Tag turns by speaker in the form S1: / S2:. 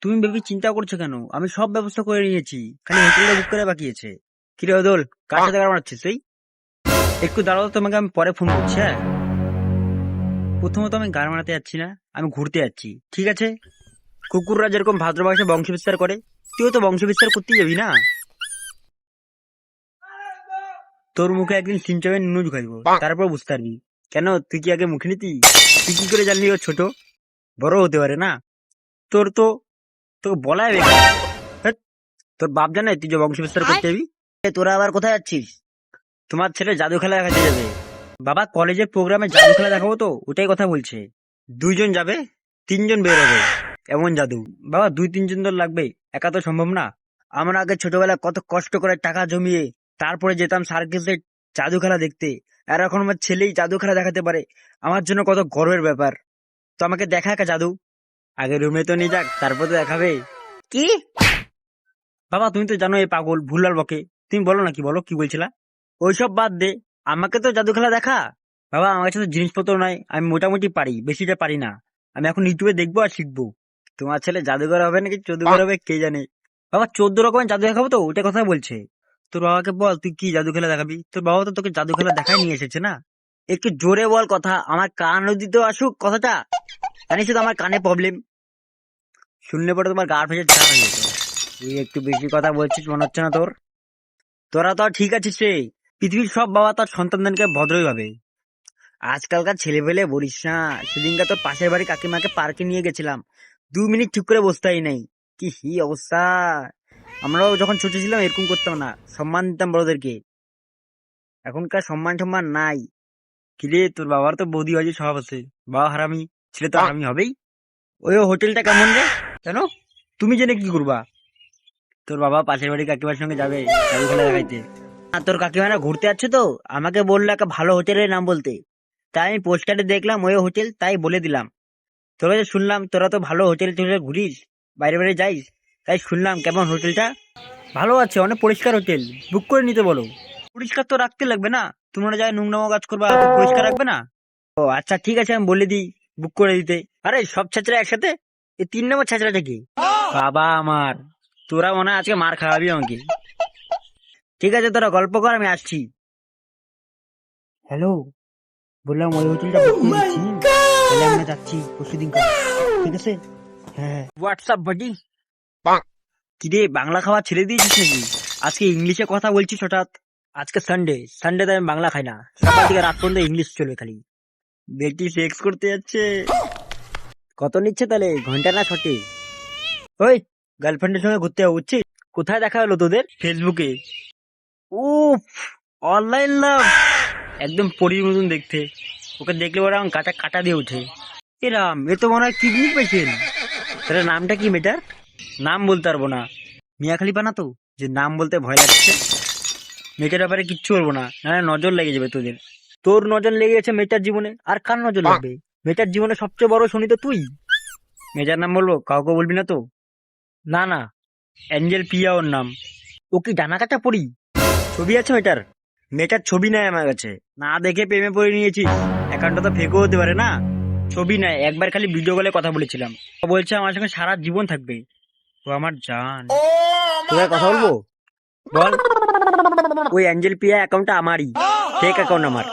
S1: তুমি বেবি চিন্তা করছো কেন? আমি সব ব্যবস্থা করে নিয়েছি, খালি হোটেলটা বুক করে বাকি আছে। কিরে অদল, কার সাথে গাড়ি মারাচ্ছিস তুই? একটু দাঁড়াও, তোমাকে আমি পরে ফোন করছি। হ্যাঁ, প্রথমত আমি গাড়ি মারাতে যাচ্ছি না, আমি ঘুরতে যাচ্ছি, ঠিক আছে? কুকুররা যেরকম ভাদ্র মাসে বংশ বিস্তার করে, তুইও তো বংশ বিস্তার করতেই যাবি না? তোর মুখে একদিন সিনচাবেন নুনু ঢুকাইব, তারপর বুঝতে পারবি। কেন, তুই কি আগে মুখে নিতি? তুই কি করে জানলি ও ছোট? বড় হতে পারে না? তোর তো, তোকে বলাই বেকার। ধ্যাৎ, তোর বাপ জানে তুই যে বংশ বিস্তার করতে যাবি? তোরা আবার কোথায় যাচ্ছিস? তোমার ছেলে জাদু খেলা দেখাতে যাবে। বাবা, কলেজের প্রোগ্রামে জাদু খেলা দেখাবো তো, ওটাই কথা বলছে। 2 জন যাবে, 3 জন বের হবে, এমন জাদু। বাবা, 2-3 জন তো লাগবে, একা তো সম্ভব না। আমরা আগে ছোটবেলায় কত কষ্ট করে টাকা জমিয়ে তারপরে যেতাম সার্কাসে জাদু খেলা দেখতে, আর এখন আমার ছেলেই জাদু খেলা দেখাতে পারে, আমার জন্য কত গর্বের ব্যাপার। তো আমাকে দেখা একা জাদু, আগে রুমে তো নিয়ে যাক, তারপর তো দেখাবে। কি? বাবা, তুমি তো জানো এই পাগল ভুলভাল বকে। তুমি বলো না, কি বলো, কি বলছিলা? ওইসব বাদ দে, আমাকে তো জাদু খেলা দেখা। বাবা, আমার কাছে তো জিনিসপত্র নাই, আমি মোটামুটি পারি, বেশিটা পারি না। আমি এখন ইউটিউবে দেখবো আর শিখবো। তোমার ছেলে জাদুঘর হবে নাকি জাদুঘর হবে কে জানে। বাবা, 14 রকমের জাদু দেখাবো তো, ওটা কথা বলছে। তোর বাবাকে বল তুই কি জাদু খেলা দেখাবি, তোর বাবা তো তোকে জাদু খেলা দেখাই নিয়ে এসেছে না। একটু জোরে বল কথা, আমার কান অব্দি তো আসুক কথাটা। জানিস তো আমার কানে প্রবলেম, শুনলে পরে তোমার গা ভেজে ঝাড় হয়ে যেত। তুই একটু বেশি কথা বলছিস মনে হচ্ছে না তোর? তোরা তো আর ঠিক আছিস রে, পৃথিবীর সব বাবা তার সন্তানদেরকে ভদ্রই ভাবে। আজকালকার ছেলে পেলে বলিস না, সেদিনকে তোর পাশের বাড়ি কাকিমাকে পার্কে নিয়ে গেছিলাম, 2 মিনিট ঠিক করে বসতেই নেই, কি হি অবস্থা। আমরাও যখন ছোট ছিলাম এরকম করতাম না, সম্মান দিতাম বড়দেরকে। এখনকার সম্মান সম্মান নাই। কিরে, তোর বাবার তো বৌদি বাজি স্বভাব আছে, বাবা হারামি, ছেলে তো হারামি হবেই। ওই হোটেলটা কেমন রে? কেন, তুমি জেনে কি করবা? তোর বাবা পাশের বাড়ি কাকিমার সঙ্গে যাবে জাদু খেলা দেখাইতে। আর তোর কাকিমারা ঘুরতে যাচ্ছে তো, আমাকে বললো একটা ভালো হোটেলের নাম বলতে। তাই আমি পোস্টারে দেখলাম ওই হোটেল, তাই বলে দিলাম। তোরা যে শুনলাম তোরা তো ভালো হোটেল টোটেল ঘুরিস, বাইরে বাইরে যাইস, তাই শুনলাম কেমন হোটেলটা। ভালো আছে, অনেক পরিষ্কার হোটেল, বুক করে নিতে বলো। পরিষ্কার তো রাখতে লাগবে না, তোমরা যায় নোংরামো কাজ করবা, তো পরিষ্কার রাখবে না? ও আচ্ছা, ঠিক আছে, আমি বলে দিই বুক করে দিতে। আরে সব ছেঁচড়া একসাথে, এই 3 নম্বর ছেঁচড়াটা কি? বাবা আমার, তোরা মনে হয় আজকে মার খাওয়াবি আমাকে। ঠিক আছে, তোরা গল্প কর, আমি আসছি। হ্যালো, বললাম ওই হোটেলটা বুক করে দিচ্ছি, তাহলে আমরা যাচ্ছি পরশুদিন কাল, ঠিক আছে? হ্যাঁ, হোয়াটসঅ্যাপ বাডি। কিরে, বাংলা খাওয়া ছেড়ে দিয়েছিস নাকি? আজকে ইংলিশে কথা বলছিস হঠাৎ? আজকে সানডে, সানডেতে আমি বাংলা খাই না, সকাল থেকে রাত পর্যন্ত ইংলিশ চলবে খালি। বেটি সেক্স করতে যাচ্ছে। কত নিচ্ছে তাহলে, ঘন্টা না ছটে? ওই, গার্লফ্রেন্ডের সঙ্গে ঘুরতে যাবো বুঝছিস? কোথায় দেখা হলো তোদের? ফেসবুকে। উফ, অনলাইন লাভ, একদম পরীর মতন দেখতে। ওকে দেখলে ওরা আমার গাটা কাটা দিয়ে ওঠে। এরাম, এ তো মনে হয় কিডনি পেশেন্ট। তাহলে নামটা কি মেয়েটার? নাম বলতে পারবো না, মিয়া খালিফা না তো, যে নাম বলতে ভয় লাগছে। মেয়েটার ব্যাপারে কিচ্ছু বলবো না, নাহলে নজর লেগে যাবে তোদের। তোর নজর লেগে গেছে মেয়েটার জীবনে, আর কার নজর লাগবে? মেয়েটার জীবনে সবচেয়ে বড় শনি তো তুই। মেয়েটার নাম বলবো, কাউকে বলবি না তো? না না, অ্যাঞ্জেল পিয়া ওর নাম। ও কি ডানা কাটা পড়ি? ছবি আছে মেয়েটার? মেয়েটার ছবি নাই আমার কাছে, না দেখে প্রেমে পড়ে নিয়েছিস? অ্যাকাউন্টটা তো ফেকও হতে পারে না। ছবি নাই, একবার খালি ভিডিও কলে কথা বলেছিলাম। ও বলছে আমার সঙ্গে সারা জীবন থাকবে, ও আমার জান। তোকে কথা বলবো, বল। ওই অ্যাঞ্জেল পিয়া অ্যাকাউন্টটা আমারই, ফেক অ্যাকাউন্ট আমার।